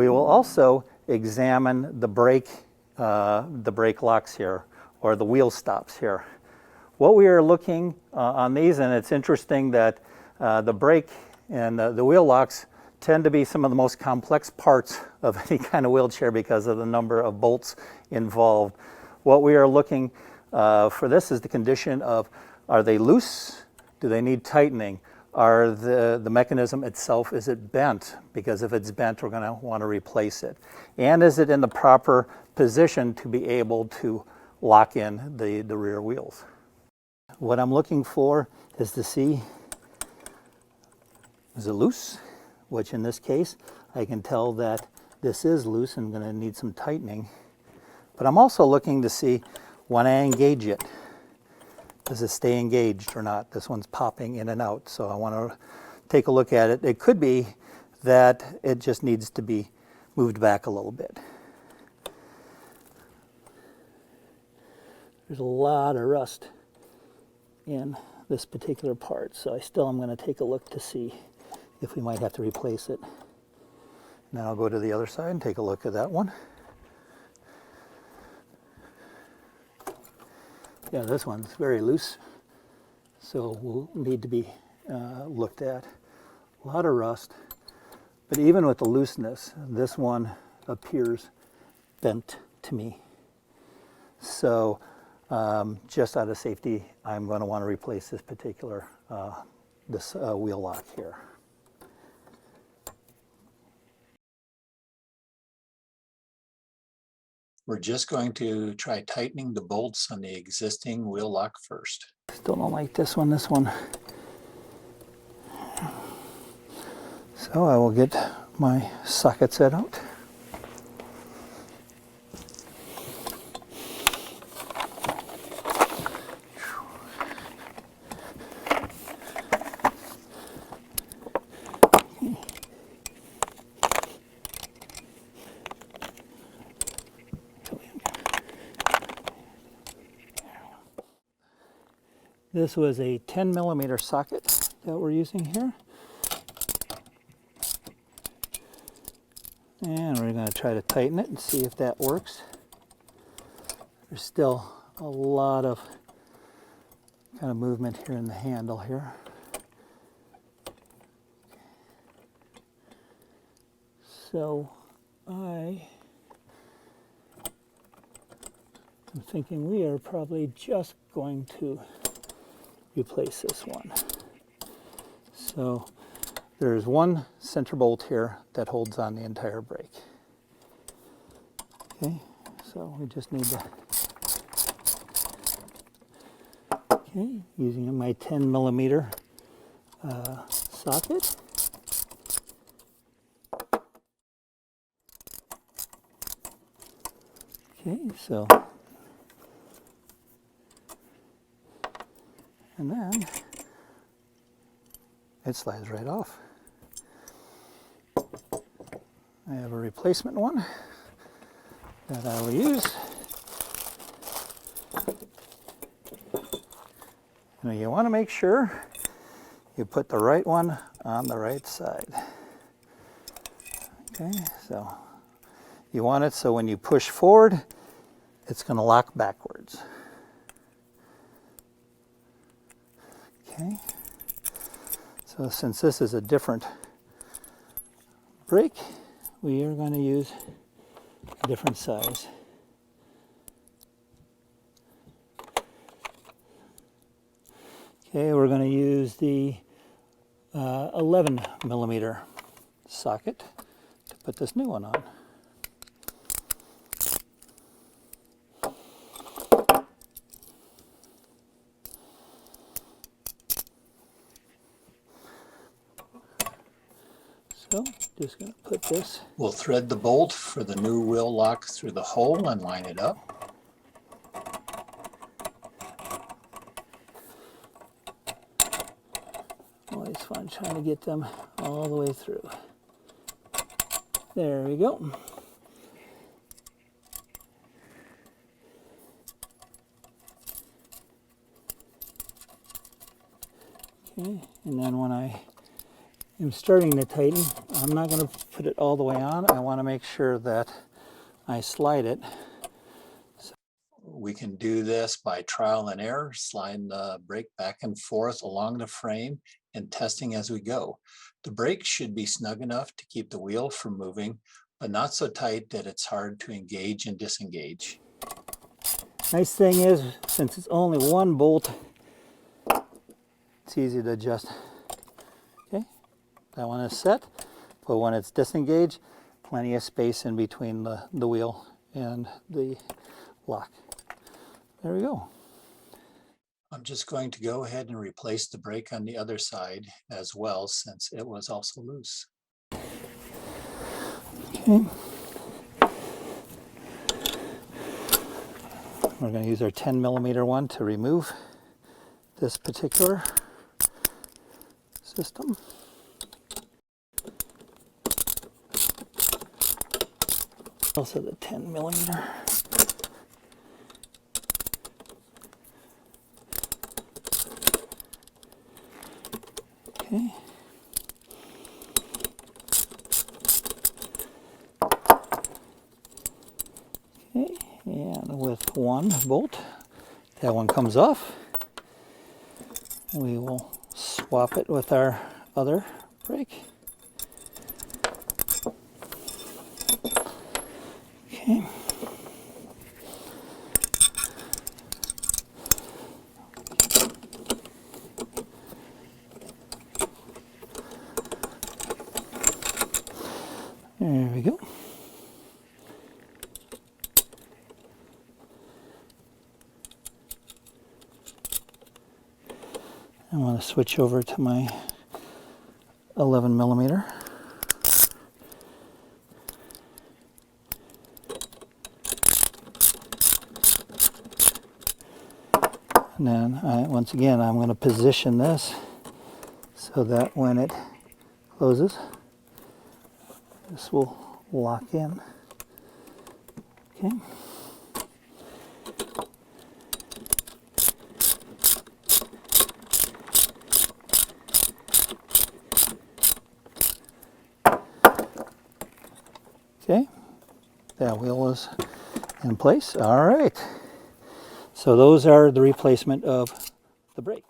We will also examine the brake locks here, or the wheel stops here. What we are looking on these, and it's interesting that the brake and the wheel locks tend to be some of the most complex parts of any kind of wheelchair because of the number of bolts involved. What we are looking for this is the condition of, are they loose? Do they need tightening? Are the mechanism itself, is it bent? Because if it's bent, we're going to want to replace it. And is it in the proper position to be able to lock in the rear wheels? What I'm looking for is to see, is it loose? Which in this case, I can tell that this is loose and going to need some tightening. But I'm also looking to see, when I engage it, does it stay engaged or not? This one's popping in and out, so I want to take a look at it. It could be that it just needs to be moved back a little bit. There's a lot of rust in this particular part, so I still am going to take a look to see if we might have to replace it. Now I'll go to the other side and take a look at that one. Yeah, this one's very loose, so will need to be looked at. A lot of rust, but even with the looseness, this one appears bent to me. So just out of safety, I'm going to want to replace this particular wheel lock here. We're just going to try tightening the bolts on the existing wheel lock first. Still don't like this one. So I will get my socket set out. This was a 10 millimeter socket that we're using here. And we're going to try to tighten it and see if that works. There's still a lot of kind of movement here in the handle here. So I'm thinking we are probably just going to replace this one. So there's one center bolt here that holds on the entire brake. Okay, so we just need to, okay, using my 10 millimeter socket. Okay, so, and then it slides right off. I have a replacement one that I will use. Now you want to make sure you put the right one on the right side. Okay, so you want it so when you push forward, it's going to lock backwards. Okay, so since this is a different brake, we are going to use a different size. Okay, we're going to use the 11 millimeter socket to put this new one on. So, just going to put this. We'll thread the bolt for the new wheel lock through the hole and line it up. Always fun trying to get them all the way through. There we go. Okay, and then when I am starting to tighten. I'm not going to put it all the way on. I want to make sure that I slide it. We can do this by trial and error, sliding the brake back and forth along the frame and testing as we go. The brake should be snug enough to keep the wheel from moving, but not so tight that it's hard to engage and disengage. Nice thing is, since it's only one bolt, it's easy to adjust. Okay, that one is set, but when it's disengaged, plenty of space in between the wheel and the lock. There we go. I'm just going to go ahead and replace the brake on the other side as well, since it was also loose. Okay. We're going to use our 10mm one to remove this particular system. Also the 10mm. Okay. Okay, and with one bolt, that one comes off. We will swap it with our other brake. Okay. There we go. I want to switch over to my 11mm. And then once again, I'm going to position this so that when it closes, this will lock in. Okay. Okay, that wheel is in place. All right. So those are the replacement of the brake.